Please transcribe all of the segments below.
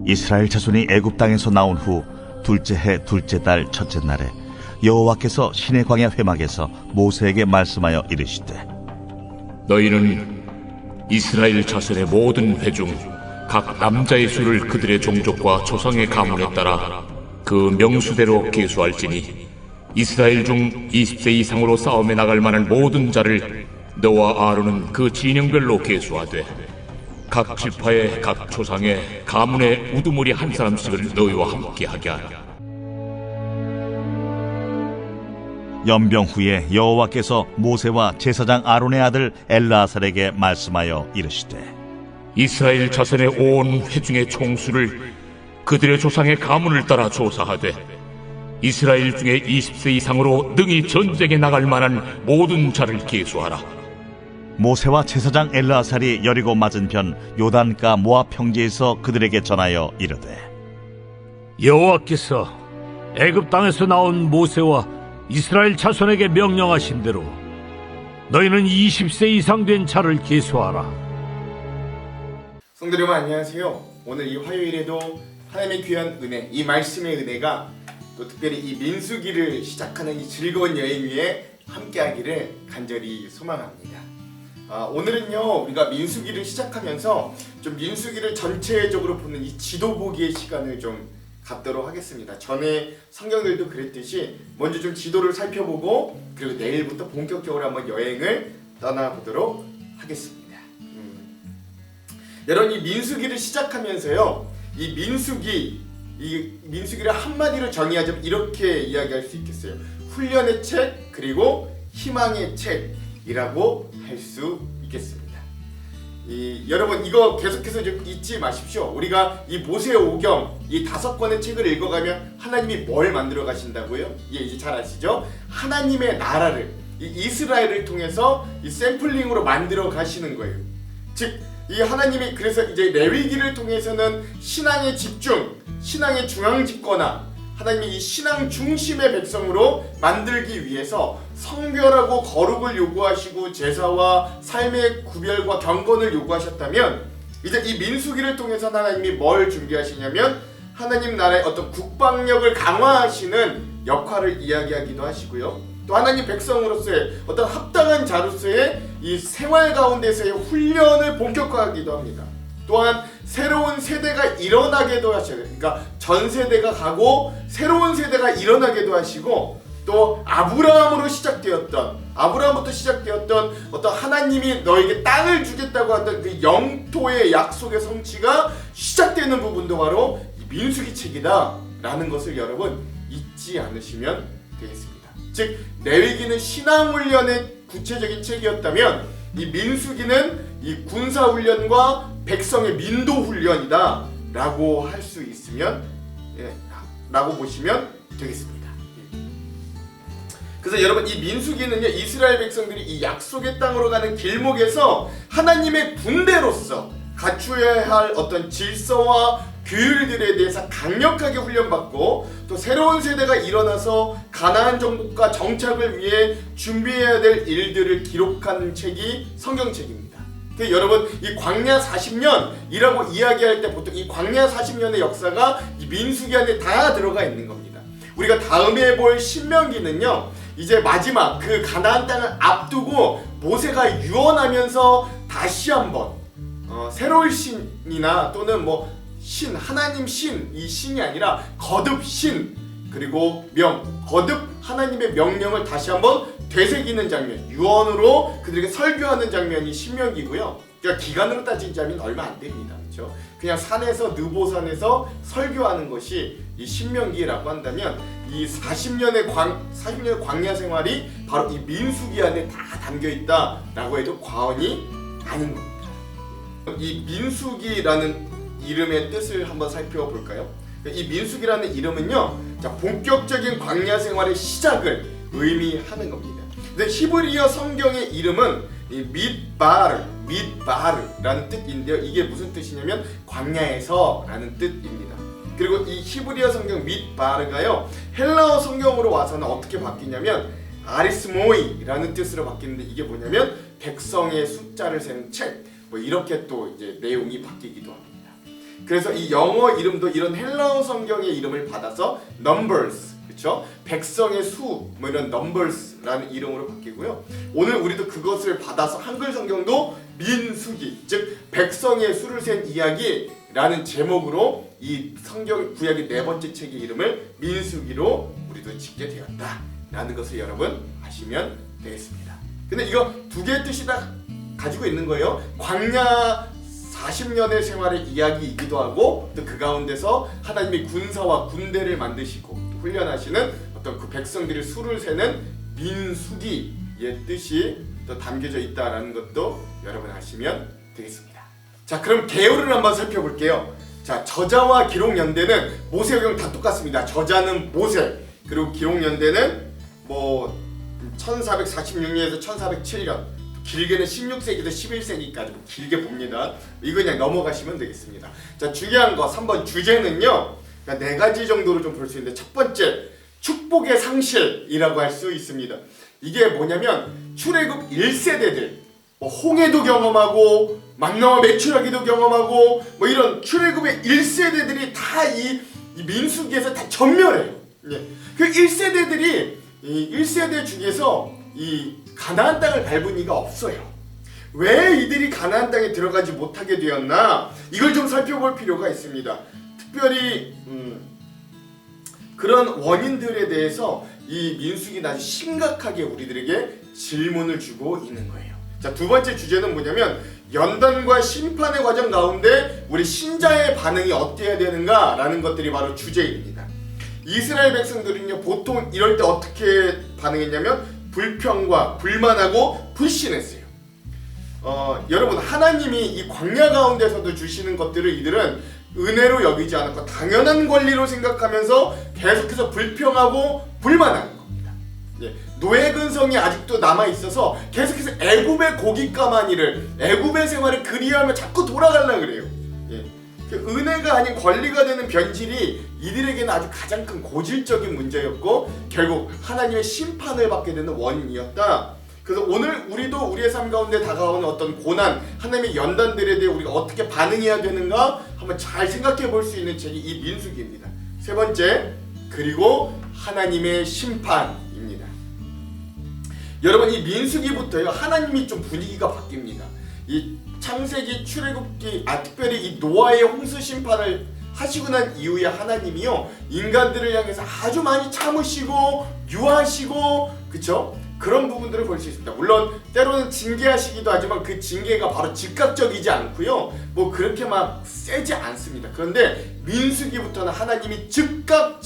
이스라엘 자손이 애굽 땅에서 나온 후 둘째 해 둘째 달 첫째 날에 여호와께서 시내 광야 회막에서 모세에게 말씀하여 이르시되 너희는 이스라엘 자손의 모든 회 중 각 남자의 수를 그들의 종족과 조상의 가문에 따라 그 명수대로 계수할지니 이스라엘 중 20세 이상으로 싸움에 나갈 만한 모든 자를 너와 아론은 그 진영별로 계수하되 각 지파의 각 조상의 가문의 우두머리 한 사람씩을 너희와 함께하게 하라. 연병 후에 여호와께서 모세와 제사장 아론의 아들 엘르아살에게 말씀하여 이르시되 이스라엘 자손의 온 회중의 총수를 그들의 조상의 가문을 따라 조사하되 이스라엘 중에 20세 이상으로 능히 전쟁에 나갈 만한 모든 자를 계수하라. 모세와 제사장 엘르아살이 여리고 맞은편 요단가 모압 평지에서 그들에게 전하여 이르되 여호와께서 애굽 땅에서 나온 모세와 이스라엘 자손에게 명령하신 대로 너희는 20세 이상 된 자를 계수하라. 성도 여러분 안녕하세요. 오늘 이 화요일에도 하나님의 귀한 은혜, 이 말씀의 은혜가 또 특별히 이 민수기를 시작하는 이 즐거운 여행 위에 함께하기를 간절히 소망합니다. 오늘은요 우리가 민수기를 시작하면서 좀 민수기를 전체적으로 보는 이 지도 보기의 시간을 좀 갖도록 하겠습니다. 전에 성경들도 그랬듯이 먼저 좀 지도를 살펴보고 그리고 내일부터 본격적으로 한번 여행을 떠나보도록 하겠습니다. 여러분 이 민수기를 시작하면서요 이 민수기를 한마디로 정의하자면 이렇게 이야기할 수 있겠어요. 훈련의 책 그리고 희망의 책이라고 할 수 있겠습니다. 여러분 이거 계속해서 좀 잊지 마십시오. 우리가 이 모세의 오경 이 5권의 책을 읽어가면 하나님이 뭘 만들어 가신다고요? 이제 잘 아시죠? 하나님의 나라를 이 이스라엘을 통해서 이 샘플링으로 만들어 가시는 거예요. 즉 이 하나님이 그래서 이제 레위기를 통해서는 신앙의 집중, 신앙의 중앙 집권화, 하나님이 이 신앙 중심의 백성으로 만들기 위해서 성결하고 거룩을 요구하시고 제사와 삶의 구별과 경건을 요구하셨다면 이제 이 민수기를 통해서 하나님이 뭘 준비하시냐면 하나님 나라의 어떤 국방력을 강화하시는 역할을 이야기하기도 하시고요. 또 하나님 백성으로서의 어떤 합당한 자로서의 이 생활 가운데서의 훈련을 본격화하기도 합니다. 또한 새로운 세대가 일어나게도 하셔요. 그러니까 전 세대가 가고 새로운 세대가 일어나게도 하시고 또 아브라함부터 시작되었던 어떤 하나님이 너에게 땅을 주겠다고 하던 그 영토의 약속의 성취가 시작되는 부분도 바로 이 민수기 책이다 라는 것을 여러분 잊지 않으시면 되겠습니다. 즉 레위기는 신앙훈련의 구체적인 책이었다면 이 민수기는 이 군사훈련과 백성의 민도훈련이다 라고 할 수 있으면 라고 보시면 되겠습니다. 그래서 여러분 이 민수기는요 이스라엘 백성들이 이 약속의 땅으로 가는 길목에서 하나님의 군대로서 갖추어야 할 어떤 질서와 규율들에 대해서 강력하게 훈련받고 또 새로운 세대가 일어나서 가나안 정복과 정착을 위해 준비해야 될 일들을 기록한 책이 성경책입니다. 그래서 여러분 이 광야 40년이라고 이야기할 때 보통 이 광야 40년의 역사가 이 민수기 안에 다 들어가 있는 겁니다. 우리가 다음에 볼 신명기는요 이제 마지막 그 가나안 땅을 앞두고 모세가 유언하면서 다시 한번 새로운 신이나 또는 하나님 신, 이 신이 아니라 거듭 신, 그리고 거듭 하나님의 명령을 다시 한번 되새기는 장면, 유언으로 그들에게 설교하는 장면이 신명기고요. 그러니까 기간으로 따지자면 얼마 안 됩니다. 그렇죠? 그냥 산에서 느보산에서 설교하는 것이 이 신명기라고 한다면 이 40년의 광야 생활이 바로 이 민수기 안에 다 담겨 있다라고 해도 과언이 아닌 겁니다. 이 민수기라는 이름의 뜻을 한번 살펴볼까요? 이 민수기라는 이름은요, 본격적인 광야 생활의 시작을 의미하는 겁니다. 근데 히브리어 성경의 이름은 midbar라는 뜻인데요. 이게 무슨 뜻이냐면 광야에서라는 뜻입니다. 그리고 이 히브리어 성경 midbar가요, 헬라어 성경으로 와서는 어떻게 바뀌냐면 아리스모이라는 뜻으로 바뀌는데 이게 뭐냐면 백성의 숫자를 세는 책. 뭐 이렇게 또 이제 내용이 바뀌기도 합니다. 그래서 이 영어 이름도 이런 헬라어 성경의 이름을 받아서 numbers, 그렇죠? 백성의 수, 뭐 이런 numbers라는 이름으로 바뀌고요. 오늘 우리도 그것을 받아서 한글 성경도 민수기, 즉 백성의 수를 센 이야기라는 제목으로 이 성경 구약의 네 번째 책의 이름을 민수기로 우리도 짓게 되었다라는 것을 여러분 아시면 되겠습니다. 근데 이거 두 개의 뜻이 다 가지고 있는 거예요. 광야 40년의 생활의 이야기이기도 하고 또 그 가운데서 하나님이 군사와 군대를 만드시고 훈련하시는 어떤 그 백성들의 수를 세는 민수기의 뜻이 또 담겨져 있다라는 것도 여러분 아시면 되겠습니다. 자, 그럼 개요를 한번 살펴볼게요. 자, 저자와 기록 연대는 모세오경 다 똑같습니다. 저자는 모세, 그리고 기록 연대는 뭐 1446년에서 1407년, 길게는 16세기에서 11세기까지 길게 봅니다. 이거 그냥 넘어가시면 되겠습니다. 자, 중요한 거 3번 주제는요, 네 가지 정도로 좀 볼 수 있는데, 첫 번째 축복의 상실이라고 할 수 있습니다. 이게 뭐냐면 출애굽 1세대들 뭐 홍해도 경험하고 만나와 메추라기도 경험하고 뭐 이런 출애굽의 1세대들이 다 이 민수기에서 다 전멸해요. 예. 그 1세대들이 이 1세대 중에서 이 가나안 땅을 밟은 이가 없어요. 왜 이들이 가나안 땅에 들어가지 못하게 되었나? 이걸 좀 살펴볼 필요가 있습니다. 특별히 그런 원인들에 대해서 이 민수기는 아주 심각하게 우리들에게 질문을 주고 있는 거예요. 자, 두 번째 주제는 뭐냐면 연단과 심판의 과정 가운데 우리 신자의 반응이 어때야 되는가라는 것들이 바로 주제입니다. 이스라엘 백성들은요, 보통 이럴 때 어떻게 반응했냐면 불평과 불만하고 불신했어요. 여러분, 하나님이 이 광야 가운데서도 주시는 것들을 이들은 은혜로 여기지 않았고 당연한 권리로 생각하면서 계속해서 불평하고 불만하는 겁니다. 예, 노예 근성이 아직도 남아 있어서 계속해서 애굽의 고기 까마니를, 애굽의 생활을 그리하며 자꾸 돌아가려 그래요. 예, 그 은혜가 아닌 권리가 되는 변질이 이들에게는 아주 가장 큰 고질적인 문제였고 결국 하나님의 심판을 받게 되는 원인이었다. 그래서 오늘 우리도 우리의 삶 가운데 다가오는 어떤 고난, 하나님의 연단들에 대해 우리가 어떻게 반응해야 되는가 한번 잘 생각해 볼 수 있는 책이 이 민수기입니다. 세 번째, 그리고 하나님의 심판입니다. 여러분, 이 민수기부터요, 하나님이 좀 분위기가 바뀝니다. 이 창세기, 출애굽기, 특별히 이 노아의 홍수 심판을 하시고 난 이후에 하나님이요, 인간들을 향해서 아주 많이 참으시고 유하시고, 그쵸? 그런 부분들을 볼 수 있습니다. 물론 때로는 징계하시기도 하지만 그 징계가 바로 즉각적이지 않고요, 뭐 그렇게 막 세지 않습니다. 그런데 민수기부터는 하나님이 즉각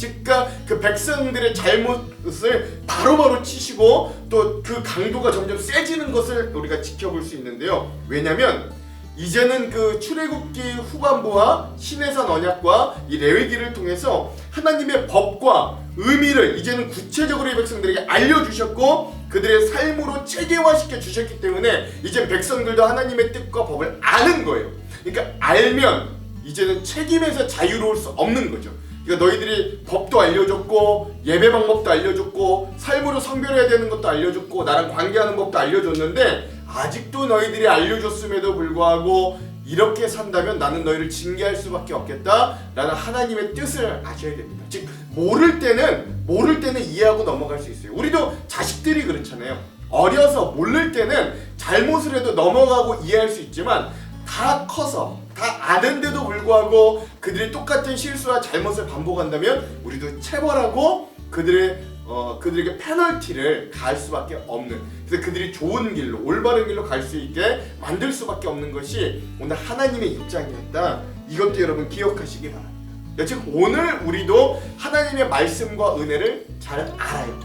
그 백성들의 잘못을 바로바로 치시고 또 그 강도가 점점 세지는 것을 우리가 지켜볼 수 있는데요. 왜냐면 이제는 그 출애굽기 후반부와 시내산 언약과 이 레위기를 통해서 하나님의 법과 의미를 이제는 구체적으로 이 백성들에게 알려주셨고 그들의 삶으로 체계화시켜 주셨기 때문에 이제 백성들도 하나님의 뜻과 법을 아는 거예요. 그러니까 알면 이제는 책임에서 자유로울 수 없는 거죠. 그러니까 너희들이 법도 알려줬고 예배 방법도 알려줬고 삶으로 성별해야 되는 것도 알려줬고 나랑 관계하는 법도 알려줬는데 아직도 너희들이 알려줬음에도 불구하고 이렇게 산다면 나는 너희를 징계할 수밖에 없겠다라는 하나님의 뜻을 아셔야 됩니다. 즉 모를 때는 이해하고 넘어갈 수 있어요. 우리도 자식들이 그렇잖아요. 어려서 모를 때는 잘못을 해도 넘어가고 이해할 수 있지만 다 커서 다 아는데도 불구하고 그들이 똑같은 실수와 잘못을 반복한다면 우리도 체벌하고 그들에게 페널티를 가할 수밖에 없는, 그래서 그들이 좋은 길로 올바른 길로 갈 수 있게 만들 수밖에 없는 것이 오늘 하나님의 입장이었다. 이것도 여러분 기억하시기 바랍니다. 즉 오늘 우리도 하나님의 말씀과 은혜를 잘 알아요.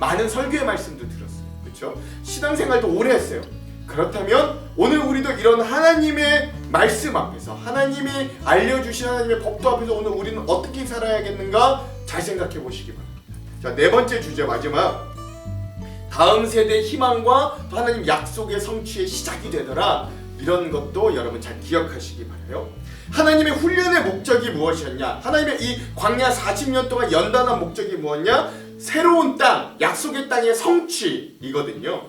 많은 설교의 말씀도 들었어요. 그렇죠? 신앙생활도 오래 했어요. 그렇다면 오늘 우리도 이런 하나님의 말씀 앞에서 하나님이 알려주신 하나님의 법도 앞에서 오늘 우리는 어떻게 살아야겠는가 잘 생각해 보시기 바랍니다. 자, 네 번째 주제 마지막, 다음 세대의 희망과 하나님 약속의 성취의 시작이 되더라. 이런 것도 여러분 잘 기억하시기 바라요. 하나님의 훈련의 목적이 무엇이었냐? 하나님의 이 광야 40년 동안 연단한 목적이 무엇이냐? 새로운 땅, 약속의 땅의 성취이거든요.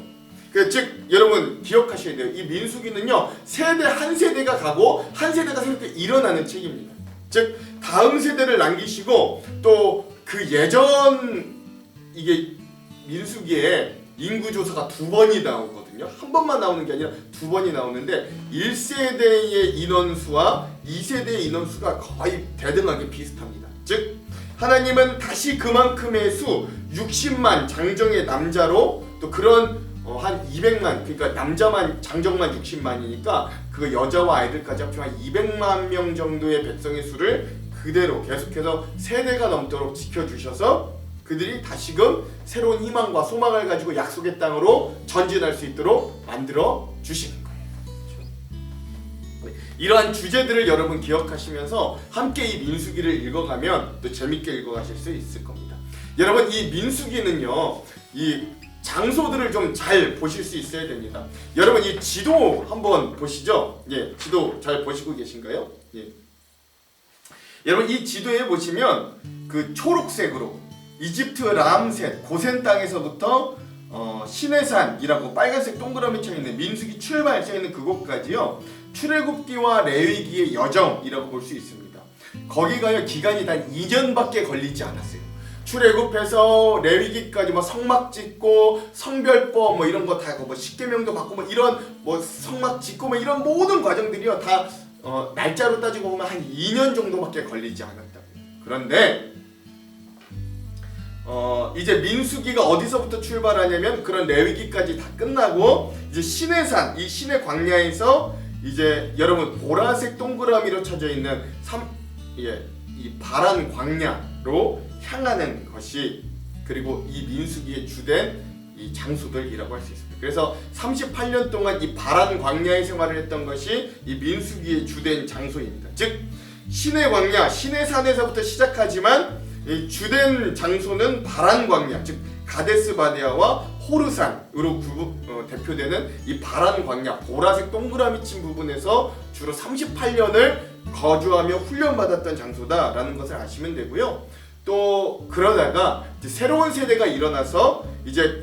즉 여러분 기억하셔야 돼요. 이 민수기는요 세대 한 세대가 가고 한 세대가 새롭게 일어나는 책입니다. 즉 다음 세대를 남기시고 또 그 예전 이게 민수기에 인구조사가 2번이 나오거든요. 한 번만 나오는 게 아니라 2번이 나오는데 1세대의 인원수와 2세대의 인원수가 거의 대등하게 비슷합니다. 즉 하나님은 다시 그만큼의 수 60만 장정의 남자로 또 그런 한 200만 그러니까 남자만 장정만 60만이니까 그 여자와 아이들까지 합치면 한 200만 명 정도의 백성의 수를 그대로 계속해서 세대가 넘도록 지켜주셔서 그들이 다시금 새로운 희망과 소망을 가지고 약속의 땅으로 전진할 수 있도록 만들어 주시는 거예요. 이러한 주제들을 여러분 기억하시면서 함께 이 민수기를 읽어가면 또 재밌게 읽어가실 수 있을 겁니다. 여러분 이 민수기는요 이 장소들을 좀 잘 보실 수 있어야 됩니다. 여러분 이 지도 한번 보시죠. 예, 지도 잘 보시고 계신가요? 예. 여러분 이 지도에 보시면 그 초록색으로 이집트 람셋 고센 땅에서부터 시내산이라고 빨간색 동그라미 쳐 있는 민수기 출발 쳐 있는 그곳까지요. 출애굽기와 레위기의 여정이라고 볼 수 있습니다. 거기가요 기간이 단 2년밖에 걸리지 않았어요. 출애굽해서 레위기까지 뭐 성막 짓고 성별법 뭐 이런 거 다 뭐 십계명도 받고 뭐 이런 뭐 성막 짓고 뭐 이런 모든 과정들이요 다 날짜로 따지고 보면 한 2년 정도밖에 걸리지 않았다고요. 그런데 이제 민수기가 어디서부터 출발하냐면 그런 레위기까지 다 끝나고 이제 시내산 이 시내 광야에서 이제 여러분 보라색 동그라미로 쳐져 있는 이 파란 광야로 향하는 것이 그리고 이 민수기의 주된 이 장소들이라고 할 수 있습니다. 그래서 38년 동안 이 파란 광야의 생활을 했던 것이 이 민수기의 주된 장소입니다. 즉 시내 광야, 시내산에서부터 시작하지만 이 주된 장소는 파란 광야, 즉 가데스 바네아와 호르산으로 대표되는 이 파란 광야, 보라색 동그라미 친 부분에서 주로 38년을 거주하며 훈련받았던 장소다라는 것을 아시면 되고요. 또 그러다가 이제 새로운 세대가 일어나서 이제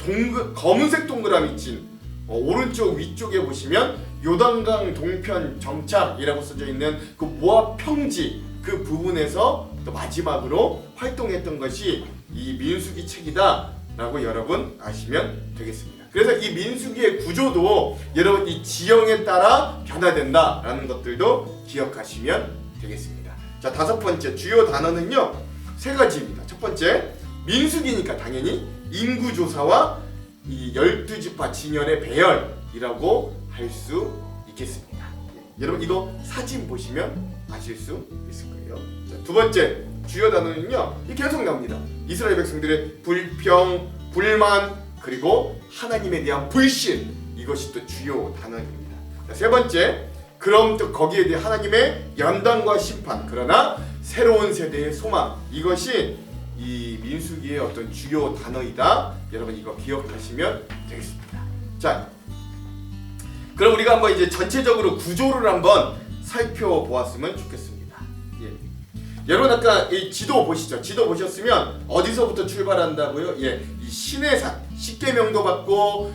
검은색 동그라미 친 오른쪽 위쪽에 보시면 요단강 동편 정착이라고 써져 있는 그 모압 평지 그 부분에서 또 마지막으로 활동했던 것이 이 민수기 책이다라고 여러분 아시면 되겠습니다. 그래서 이 민수기의 구조도 여러분 이 지형에 따라 변화된다라는 것들도 기억하시면 되겠습니다. 자, 5번째 주요 단어는요 3가지입니다. 첫 번째 민수기니까 당연히 인구조사와 이 12지파 진열의 배열이라고 할 수 있겠습니다. 여러분 이거 사진 보시면 아실 수 있을 거예요. 자, 2번째 주요 단어는요 계속 나옵니다. 이스라엘 백성들의 불평, 불만 그리고 하나님에 대한 불신 이것이 또 주요 단어입니다. 자, 3번째 그럼 또 거기에 대해 하나님의 연단과 심판 그러나 새로운 세대의 소망 이것이 이 민수기의 어떤 주요 단어이다. 여러분 이거 기억하시면 되겠습니다. 자, 그럼 우리가 한번 이제 전체적으로 구조를 한번 살펴보았으면 좋겠습니다. 예. 여러분 아까 이 지도 보시죠. 지도 보셨으면 어디서부터 출발한다고요? 예, 이 시내산 십계명도 받고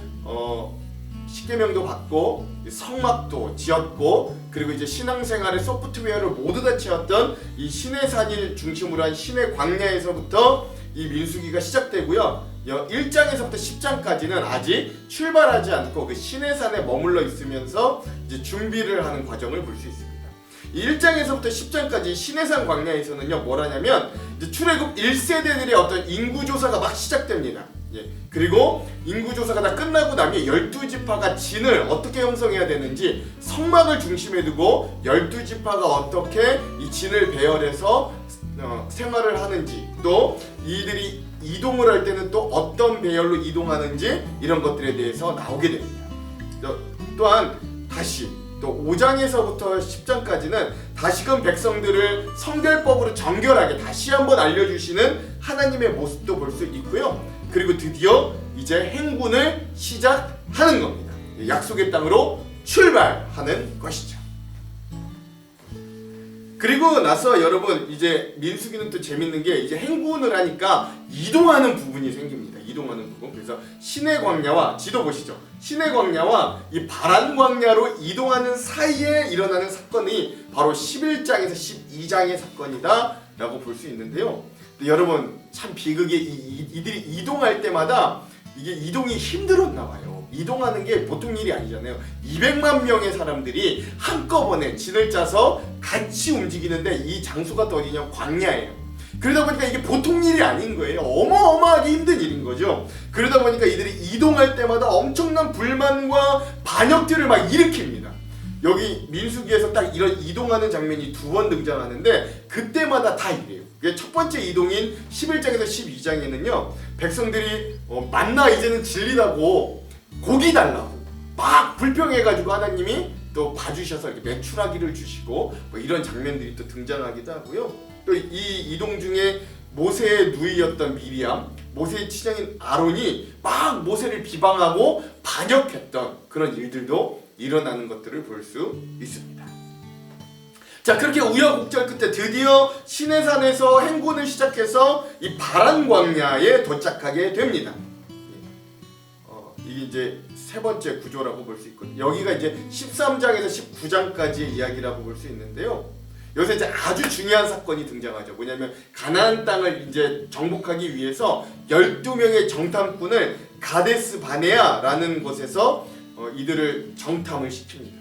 성막도 지었고 그리고 이제 신앙생활의 소프트웨어를 모두 다 채웠던 이 시내산을 중심으로 한 시내 광야에서부터 이 민수기가 시작되고요. 1장에서부터 10장까지는 아직 출발하지 않고 그 시내산에 머물러 있으면서 이제 준비를 하는 과정을 볼 수 있습니다. 이 1장에서부터 10장까지 시내산 광야에서는요 뭐라냐면 이제 출애굽 1세대들의 어떤 인구조사가 막 시작됩니다. 예. 그리고 인구조사가 다 끝나고 나면 12지파가 진을 어떻게 형성해야 되는지 성막을 중심에 두고 12지파가 어떻게 이 진을 배열해서 생활을 하는지 또 이들이 이동을 할 때는 또 어떤 배열로 이동하는지 이런 것들에 대해서 나오게 됩니다. 또한 다시 또 5장에서부터 10장까지는 다시금 백성들을 성결법으로 정결하게 다시 한번 알려주시는 하나님의 모습도 볼 수 있고요. 그리고 드디어 이제 행군을 시작하는 겁니다. 약속의 땅으로 출발하는 것이죠. 그리고 나서 여러분 이제 민수기는 또 재밌는 게 이제 행군을 하니까 이동하는 부분이 생깁니다. 이동하는 부분. 그래서 시내 광야와 지도 보시죠. 시내 광야와 이 바란 광야로 이동하는 사이에 일어나는 사건이 바로 11장에서 12장의 사건이다 라고 볼 수 있는데요. 근데 여러분 참 비극에 이들이 이동할 때마다 이게 이동이 힘들었나 봐요. 이동하는 게 보통 일이 아니잖아요. 200만 명의 사람들이 한꺼번에 진을 짜서 같이 움직이는데 이 장소가 또 어디냐? 광야예요. 그러다 보니까 이게 보통 일이 아닌 거예요. 어마어마하게 힘든 일인 거죠. 그러다 보니까 이들이 이동할 때마다 엄청난 불만과 반역들을 막 일으킵니다. 여기 민수기에서 딱 이런 이동하는 장면이 2번 등장하는데 그때마다 다 이래요. 첫 번째 이동인 11장에서 12장에는요. 백성들이 만나 이제는 질리다고 고기 달라고 막 불평해가지고 하나님이 또 봐주셔서 이렇게 메추라기를 주시고 뭐 이런 장면들이 또 등장하기도 하고요. 또 이 이동 중에 모세의 누이였던 미리암, 모세의 친형인 아론이 막 모세를 비방하고 반역했던 그런 일들도 일어나는 것들을 볼 수 있습니다. 자, 그렇게 우여곡절 끝에 드디어 시내산에서 행군을 시작해서 이 바란 광야에 도착하게 됩니다. 이게 이제 세 번째 구조라고 볼 수 있거든요. 여기가 이제 13장에서 19장까지의 이야기라고 볼 수 있는데요. 여기서 이제 아주 중요한 사건이 등장하죠. 뭐냐면 가나안 땅을 이제 정복하기 위해서 12명의 정탐꾼을 가데스 바네아라는 곳에서 이들을 정탐을 시킵니다.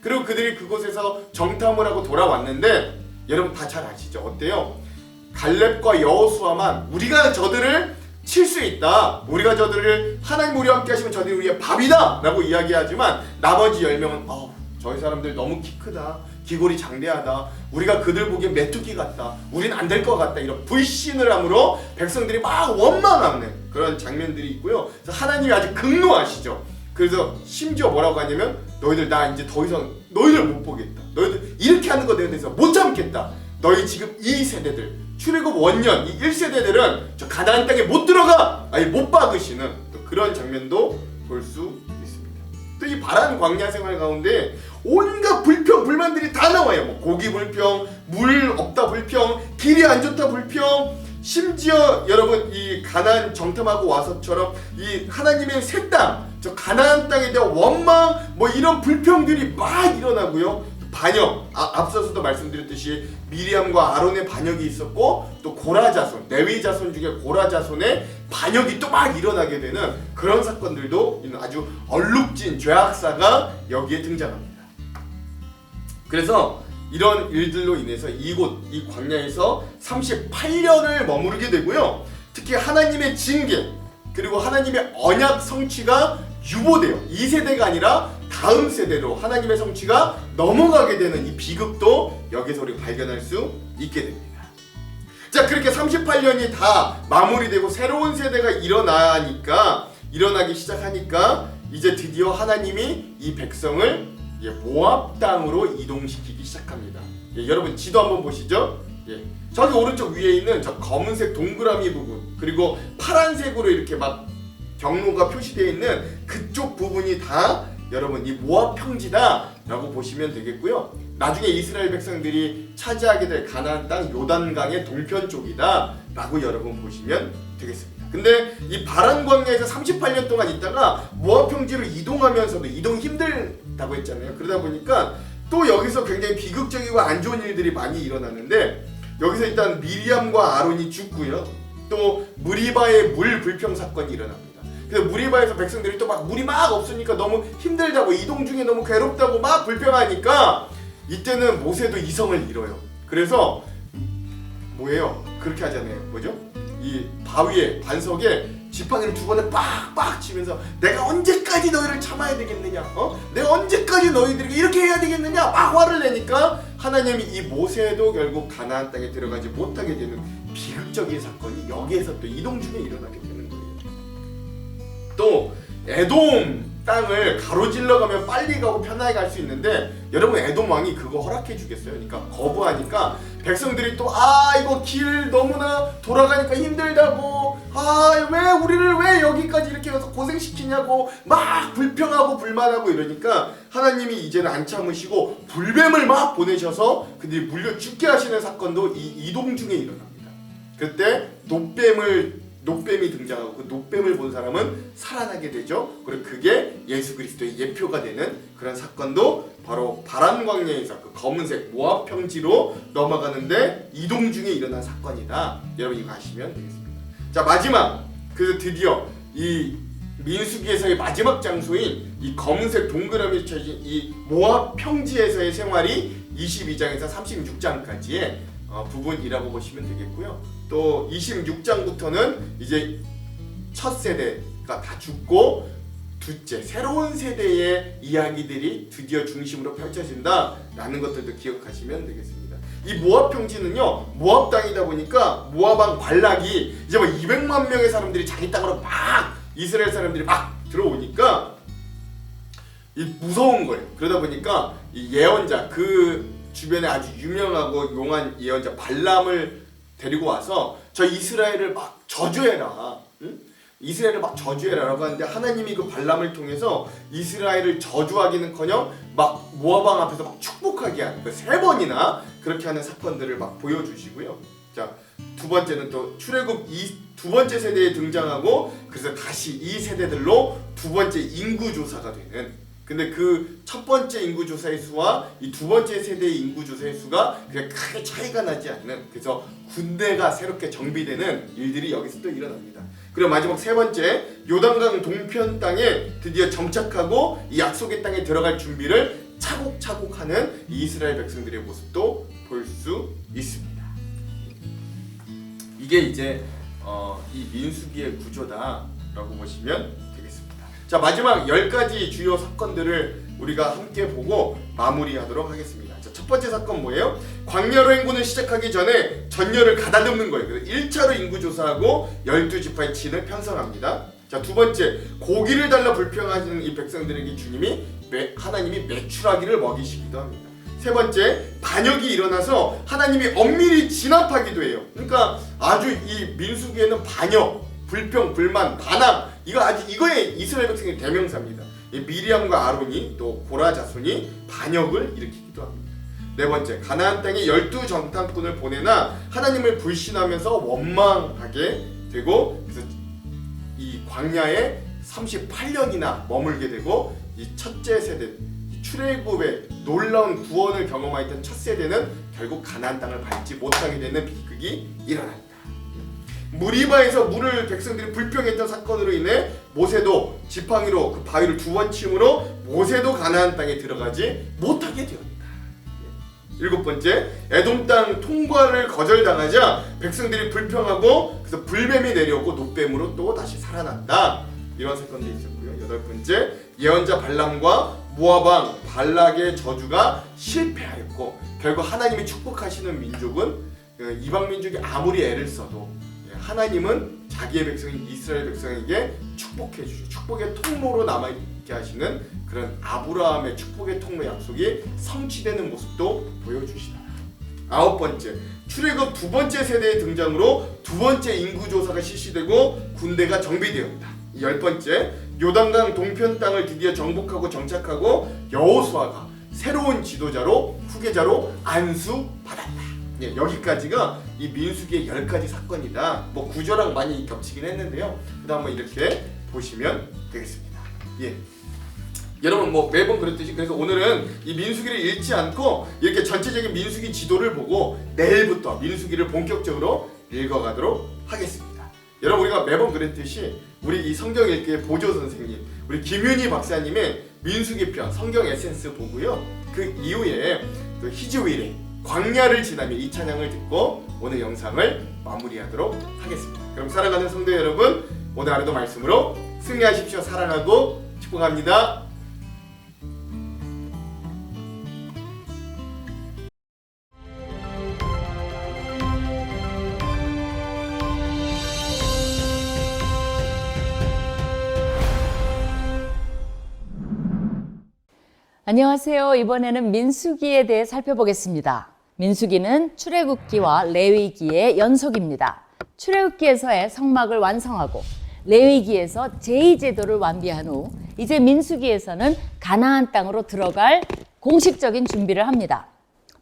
그리고 그들이 그곳에서 정탐을 하고 돌아왔는데 여러분 다 잘 아시죠? 어때요? 갈렙과 여호수아만 우리가 저들을 칠 수 있다. 우리가 저들을 하나님 우리와 함께 하시면 저들이 우리의 밥이다 라고 이야기하지만 나머지 10명은 저희 사람들 너무 키 크다. 기골이 장대하다. 우리가 그들 보기엔 메뚜기 같다. 우린 안 될 것 같다. 이런 불신을 함으로 백성들이 막 원망하는 그런 장면들이 있고요. 그래서 하나님이 아주 극노하시죠. 그래서 심지어 뭐라고 하냐면 너희들 나 이제 더 이상 너희들 못 보겠다. 너희들 이렇게 하는 거에 대해서 못 참겠다. 너희 지금 이 세대들 출애굽 원년 이 1세대들은 저 가나안 땅에 못 들어가. 아예 못 박으시는 또 그런 장면도 볼 수 있습니다. 또 이 바란 광야 생활 가운데 온갖 불평 불만들이 다 나와요. 뭐 고기 불평, 물 없다 불평, 길이 안 좋다 불평. 심지어 여러분 이 가나안 정탐하고 와서처럼 이 하나님의 새 땅, 저 가나안 땅에 대한 원망 뭐 이런 불평들이 막 일어나고요. 반역, 앞서서도 말씀드렸듯이 미리암과 아론의 반역이 있었고 또 고라 자손, 레위 자손 중에 고라 자손의 반역이 또 막 일어나게 되는 그런 사건들도 아주 얼룩진 죄악사가 여기에 등장합니다. 그래서 이런 일들로 인해서 이곳 이 광야에서 38년을 머무르게 되고요. 특히 하나님의 징계 그리고 하나님의 언약 성취가 유보돼요. 2세대가 아니라 다음 세대로 하나님의 성취가 넘어가게 되는 이 비극도 여기서 우리가 발견할 수 있게 됩니다. 자, 그렇게 38년이 다 마무리되고 새로운 세대가 일어나기 시작하니까 이제 드디어 하나님이 이 백성을 모압 땅으로 이동시키기 시작합니다. 여러분 지도 한번 보시죠. 저기 오른쪽 위에 있는 저 검은색 동그라미 부분 그리고 파란색으로 이렇게 막 경로가 표시되어 있는 그쪽 부분이 다 여러분 이 모압 평지다 라고 보시면 되겠고요. 나중에 이스라엘 백성들이 차지하게 될 가나안 땅 요단강의 동편 쪽이다 라고 여러분 보시면 되겠습니다. 근데 이 바란 광야에서 38년 동안 있다가 모압 평지로 이동하면서도 이동 힘들다고 했잖아요. 그러다 보니까 또 여기서 굉장히 비극적이고 안 좋은 일들이 많이 일어나는데 여기서 일단 미리암과 아론이 죽고요. 또 무리바의 물 불평 사건이 일어납니다. 그래서 무리바에서 백성들이 또 막 물이 막 없으니까 너무 힘들다고 이동 중에 너무 괴롭다고 막 불평하니까 이때는 모세도 이성을 잃어요. 그래서 뭐예요? 그렇게 하잖아요. 뭐죠? 이 바위에 반석에 지팡이를 2번을 빡빡 치면서 내가 언제까지 너희를 참아야 되겠느냐? 내가 언제까지 너희들에게 이렇게 해야 되겠느냐? 막 화를 내니까 하나님이 이 모세도 결국 가나안 땅에 들어가지 못하게 되는 비극적인 사건이 여기에서 또 이동 중에 일어나게 되는 거예요. 또 에돔 땅을 가로질러 가면 빨리 가고 편하게 갈 수 있는데 여러분 에돔 왕이 그거 허락해 주겠어요? 그러니까 거부하니까 백성들이 또 이거 길 너무나 돌아가니까 힘들다고 왜 우리를 왜 여기까지 이렇게 해서 고생시키냐고 막 불평하고 불만하고 이러니까 하나님이 이제는 안 참으시고 불뱀을 막 보내셔서 그들이 물려 죽게 하시는 사건도 이 이동 중에 일어납니다. 그때 노뱀을 녹뱀이 등장하고 그 녹뱀을 본 사람은 살아나게 되죠. 그리고 그게 예수 그리스도의 예표가 되는 그런 사건도 바로 바란 광야에서 그 검은색 모압 평지로 넘어가는데 이동 중에 일어난 사건이다. 여러분 이거 아시면 되겠습니다. 자, 마지막 그래서 드디어 이 민수기에서의 마지막 장소인 이 검은색 동그라미 쳐진 이 모압 평지에서의 생활이 22장에서 36장까지의 부분이라고 보시면 되겠고요. 또 26장부터는 이제 첫 세대가 다 죽고 둘째 새로운 세대의 이야기들이 드디어 중심으로 펼쳐진다라는 것들도 기억하시면 되겠습니다. 이 모압 평지는요, 모압 땅이다 보니까 모압 왕 발락이 이제 뭐 200만 명의 사람들이 자기 땅으로 막 이스라엘 사람들이 막 들어오니까 이 무서운 거예요. 그러다 보니까 이 예언자 그 주변에 아주 유명하고 용한 예언자 발람을 데리고 와서 저 이스라엘을 막 저주해라. 응? 이스라엘을 막 저주해라라고 하는데 하나님이 그 발람을 통해서 이스라엘을 저주하기는커녕 막 모압 왕 앞에서 막 축복하게 하는 그 3번이나 그렇게 하는 사건들을 막 보여주시고요. 자, 두 번째는 또 출애굽 두 번째 세대에 등장하고 그래서 다시 이 세대들로 두 번째 인구 조사가 되는. 근데 그 첫 번째 인구 조사의 수와 이 두 번째 세대의 인구 조사의 수가 그렇게 크게 차이가 나지 않는, 그래서 군대가 새롭게 정비되는 일들이 여기서 또 일어납니다. 그리고 마지막 세 번째, 요단강 동편 땅에 드디어 정착하고 이 약속의 땅에 들어갈 준비를 차곡차곡 하는 이 이스라엘 백성들의 모습도 볼 수 있습니다. 이게 이제 이 민수기의 구조다라고 보시면 되겠습니다. 자, 마지막 10가지 주요 사건들을 우리가 함께 보고 마무리하도록 하겠습니다. 자, 첫 번째 사건 뭐예요? 광야로 행군을 시작하기 전에 전열을 가다듬는 거예요. 그래서 1차로 인구조사하고 12지파의 진을 편성합니다. 자, 두 번째, 고기를 달라 불평하시는 이 백성들에게 주님이 하나님이 메추라기를 먹이시기도 합니다. 세 번째, 반역이 일어나서 하나님이 엄밀히 진압하기도 해요. 그러니까 아주 이 민수기에는 반역, 불평, 불만, 반항, 이거의 이스라엘 백성의 대명사입니다. 이 미리암과 아론이 또 고라 자손이 반역을 일으키기도 합니다. 네 번째, 가나안 땅에 12정탐꾼을 보내나 하나님을 불신하면서 원망하게 되고, 그래서 이 광야에 38년이나 머물게 되고, 이 첫째 세대, 출애굽의 놀라운 구원을 경험하였던 첫 세대는 결국 가나안 땅을 밟지 못하게 되는 비극이 일어납니다. 무리바에서 물을 백성들이 불평했던 사건으로 인해 모세도 지팡이로 그 바위를 2번 침으로 모세도 가나안 땅에 들어가지 못하게 되었다. 일곱 번째, 에돔 땅 통과를 거절당하자 백성들이 불평하고 그래서 불뱀이 내려오고 녹뱀으로 또 다시 살아난다. 이런 사건도 있었고요. 여덟 번째, 예언자 발람과 모압 왕 발락의 저주가 실패하였고 결국 하나님이 축복하시는 민족은 이방 민족이 아무리 애를 써도 하나님은 자기의 백성인 이스라엘 백성에게 축복해 주시고 축복의 통로로 남아있게 하시는 그런 아브라함의 축복의 통로 약속이 성취되는 모습도 보여주시다. 아홉 번째, 출애굽 두 번째 세대의 등장으로 두 번째 인구조사가 실시되고 군대가 정비되었다. 열 번째, 요단강 동편 땅을 드디어 정복하고 정착하고 여호수아가 새로운 지도자로 후계자로 안수받았다. 예, 여기까지가 이 민수기의 10가지 사건이다. 뭐 구조랑 많이 겹치긴 했는데요. 그다음 한번 이렇게 보시면 되겠습니다. 예. 여러분 뭐 매번 그랬듯이 그래서 오늘은 이 민수기를 읽지 않고 이렇게 전체적인 민수기 지도를 보고 내일부터 민수기를 본격적으로 읽어가도록 하겠습니다. 여러분 우리가 매번 그랬듯이 우리 이 성경 읽기의 보조 선생님 우리 김윤희 박사님의 민수기 편 성경 에센스 보고요. 그 이후에 또 히즈윌의 광야를 지나며 이 찬양을 듣고 오늘 영상을 마무리하도록 하겠습니다. 그럼 사랑하는 성도 여러분, 오늘 하루도 말씀으로 승리하십시오. 사랑하고 축복합니다. 안녕하세요. 이번에는 민수기에 대해 살펴보겠습니다. 민수기는 출애굽기와 레위기의 연속입니다. 출애굽기에서의 성막을 완성하고 레위기에서 제2제도를 완비한 후 이제 민수기에서는 가나안 땅으로 들어갈 공식적인 준비를 합니다.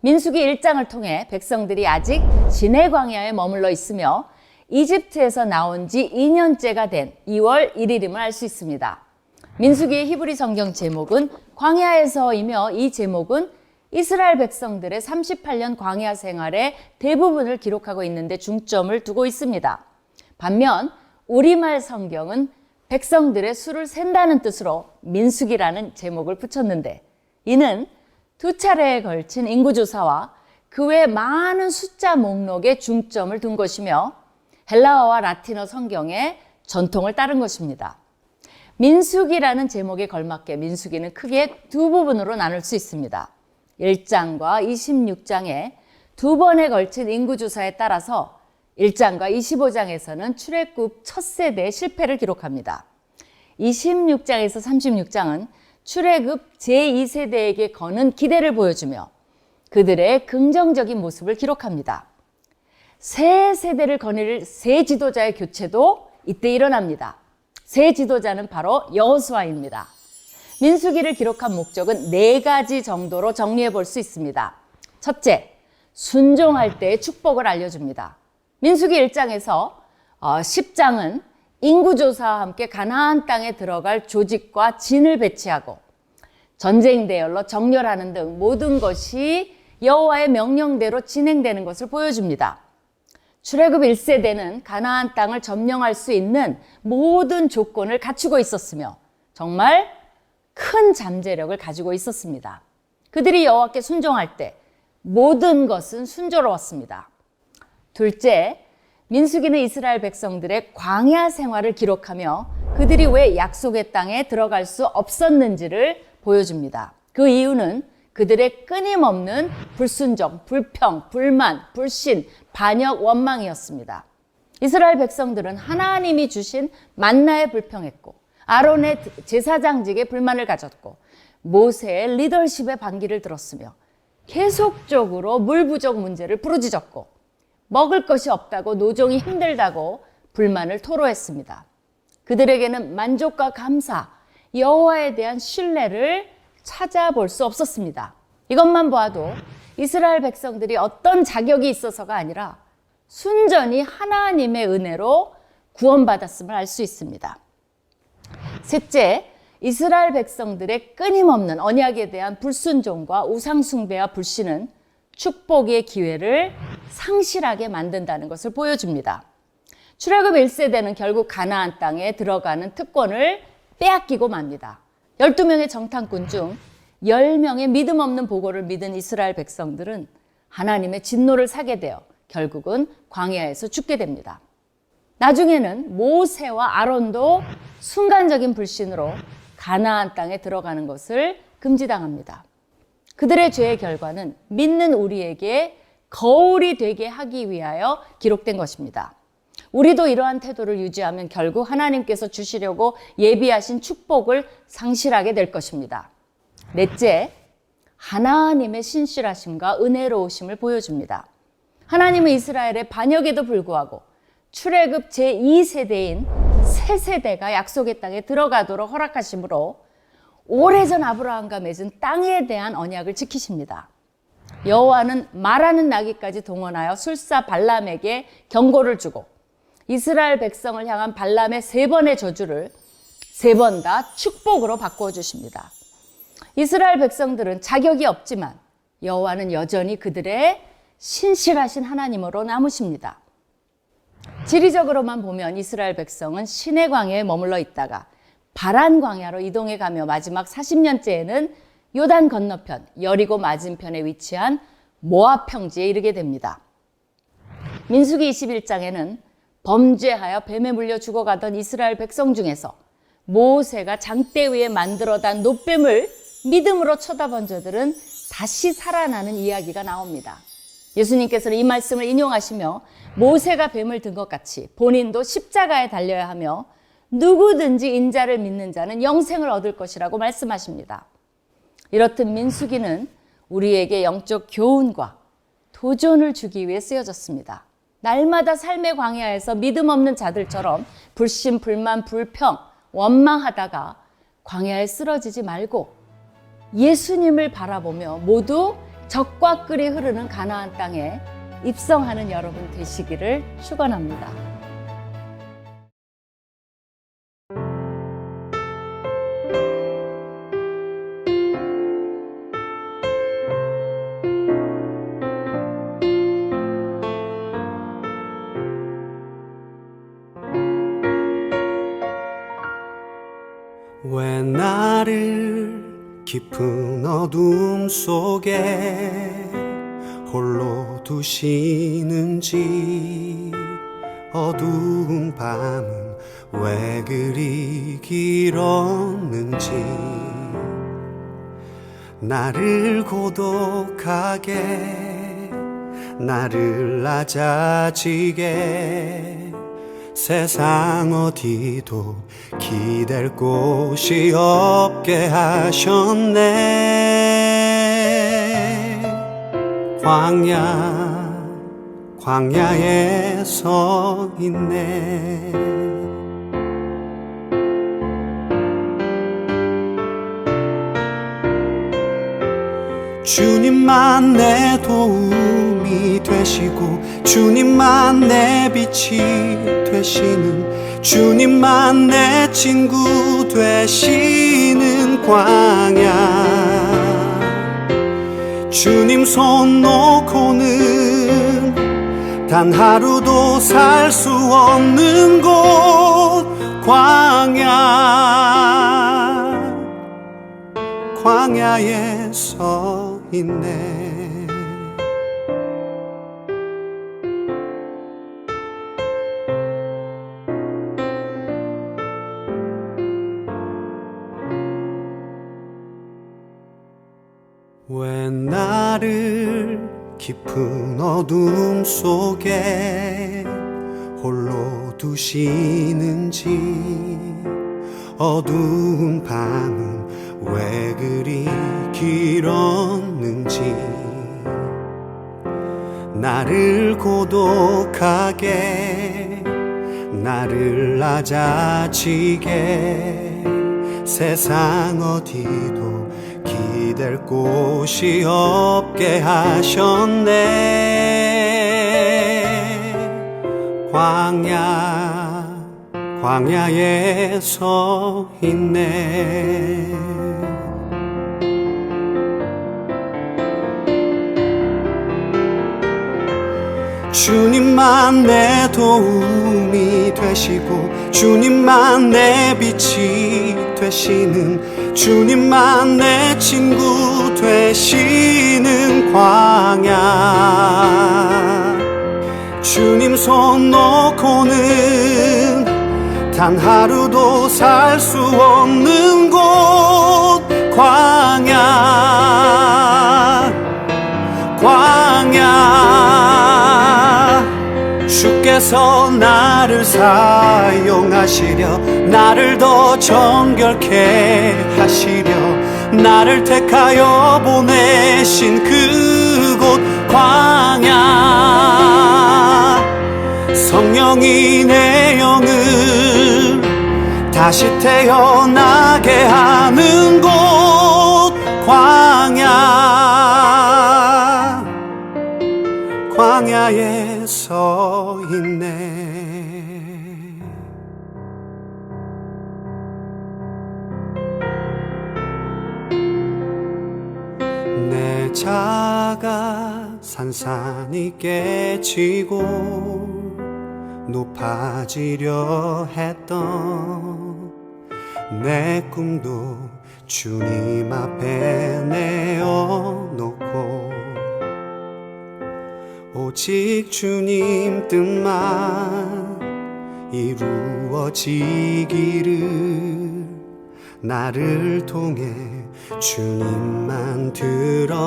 민수기 1장을 통해 백성들이 아직 시내 광야에 머물러 있으며 이집트에서 나온 지 2년째가 된 2월 1일임을 알 수 있습니다. 민수기의 히브리 성경 제목은 광야에서이며 이 제목은 이스라엘 백성들의 38년 광야 생활의 대부분을 기록하고 있는데 중점을 두고 있습니다. 반면 우리말 성경은 백성들의 수를 센다는 뜻으로 민수기라는 제목을 붙였는데 이는 두 차례에 걸친 인구조사와 그 외 많은 숫자 목록에 중점을 둔 것이며 헬라어와 라틴어 성경의 전통을 따른 것입니다. 민수기라는 제목에 걸맞게 민수기는 크게 두 부분으로 나눌 수 있습니다. 1장과 26장에 두 번에 걸친 인구조사에 따라서 1장과 25장에서는 출애굽 첫 세대의 실패를 기록합니다. 26장에서 36장은 출애굽 제2세대에게 거는 기대를 보여주며 그들의 긍정적인 모습을 기록합니다. 새 세대를 거느릴 새 지도자의 교체도 이때 일어납니다. 새 지도자는 바로 여호수아입니다. 민수기를 기록한 목적은 4가지 정도로 정리해 볼 수 있습니다. 첫째, 순종할 때의 축복을 알려줍니다. 민수기 1장에서 10장은 인구조사와 함께 가나안 땅에 들어갈 조직과 진을 배치하고 전쟁 대열로 정렬하는 등 모든 것이 여호와의 명령대로 진행되는 것을 보여줍니다. 출애굽 1세대는 가나안 땅을 점령할 수 있는 모든 조건을 갖추고 있었으며 정말 큰 잠재력을 가지고 있었습니다. 그들이 여호와께 순종할 때 모든 것은 순조로웠습니다. 둘째, 민수기는 이스라엘 백성들의 광야 생활을 기록하며 그들이 왜 약속의 땅에 들어갈 수 없었는지를 보여줍니다. 그 이유는 그들의 끊임없는 불순종, 불평, 불만, 불신, 반역, 원망이었습니다. 이스라엘 백성들은 하나님이 주신 만나에 불평했고 아론의 제사장직에 불만을 가졌고 모세의 리더십에 반기를 들었으며 계속적으로 물 부족 문제를 부르짖었고 먹을 것이 없다고 노종이 힘들다고 불만을 토로했습니다. 그들에게는 만족과 감사, 여호와에 대한 신뢰를 찾아볼 수 없었습니다. 이것만 보아도 이스라엘 백성들이 어떤 자격이 있어서가 아니라 순전히 하나님의 은혜로 구원받았음을 알 수 있습니다. 셋째, 이스라엘 백성들의 끊임없는 언약에 대한 불순종과 우상숭배와 불신은 축복의 기회를 상실하게 만든다는 것을 보여줍니다. 출애굽 1세대는 결국 가나안 땅에 들어가는 특권을 빼앗기고 맙니다. 12명의 정탐꾼 중 10명의 믿음 없는 보고를 믿은 이스라엘 백성들은 하나님의 진노를 사게 되어 결국은 광야에서 죽게 됩니다. 나중에는 모세와 아론도 순간적인 불신으로 가나안 땅에 들어가는 것을 금지당합니다. 그들의 죄의 결과는 믿는 우리에게 거울이 되게 하기 위하여 기록된 것입니다. 우리도 이러한 태도를 유지하면 결국 하나님께서 주시려고 예비하신 축복을 상실하게 될 것입니다. 넷째, 하나님의 신실하심과 은혜로우심을 보여줍니다. 하나님은 이스라엘의 반역에도 불구하고 출애굽 제2세대인 새 세대가 약속의 땅에 들어가도록 허락하심으로 오래전 아브라함과 맺은 땅에 대한 언약을 지키십니다. 여호와는 말하는 나귀까지 동원하여 술사 발람에게 경고를 주고 이스라엘 백성을 향한 발람의 3번의 저주를 3번 다 축복으로 바꾸어 주십니다. 이스라엘 백성들은 자격이 없지만 여호와는 여전히 그들의 신실하신 하나님으로 남으십니다. 지리적으로만 보면 이스라엘 백성은 시내 광야에 머물러 있다가 바란 광야로 이동해 가며 마지막 40년째에는 요단 건너편 여리고 맞은편에 위치한 모압 평지에 이르게 됩니다. 민수기 21장에는 범죄하여 뱀에 물려 죽어가던 이스라엘 백성 중에서 모세가 장대 위에 만들어단 놋뱀을 믿음으로 쳐다본 자들은 다시 살아나는 이야기가 나옵니다. 예수님께서는 이 말씀을 인용하시며 모세가 뱀을 든 것 같이 본인도 십자가에 달려야 하며 누구든지 인자를 믿는 자는 영생을 얻을 것이라고 말씀하십니다. 이렇듯 민수기는 우리에게 영적 교훈과 도전을 주기 위해 쓰여졌습니다. 날마다 삶의 광야에서 믿음 없는 자들처럼 불신, 불만, 불평, 원망하다가 광야에 쓰러지지 말고 예수님을 바라보며 모두 적과 꿀이 흐르는 가나안 땅에 입성하는 여러분 되시기를 축원합니다. 나를 깊은 어둠 속에 홀로 두시는지, 어두운 밤은 왜 그리 길었는지, 나를 고독하게, 나를 낮아지게, 세상 어디도 기댈 곳이 없게 하셨네. 광야에 서 있네. 주님만 내 도움이 되시고, 주님만 내 빛이 되시는, 주님만 내 친구 되시는 광야. 주님 손 놓고는 단 하루도 살 수 없는 곳, 광야에 서 있네. 왜 나를 깊은 어둠 속에 홀로 두시는지, 어두운 밤은 왜 그리 길었는지, 나를 고독하게, 나를 낮아지게, 세상 어디도 기댈 곳이 없게 하셨네. 광야에 서 있네. 주님만 내 도움이 되시고, 주님만 내 빛이 되시는, 주님만 내 친구 되시는 광야. 주님 손 놓고는 단 하루도 살 수 없는 곳, 광야. 주께서 나를 사용하시려, 나를 더 정결케 하시려, 나를 택하여 보내신 그곳 광야. 성령이 내 영을 다시 태어나게 하는 곳, 광야에 서 있네. 내 자가 산산이 깨지고 높아지려 했던 내 꿈도 주님 앞에 내어놓고, 오직 주님 뜻만 이루어지기를, 나를 통해 주님만 드러나시기를.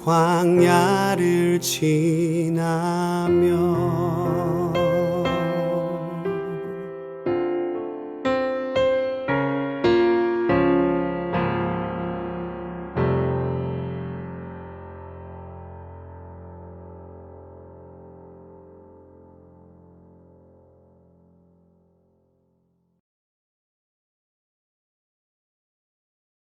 광야를 지나며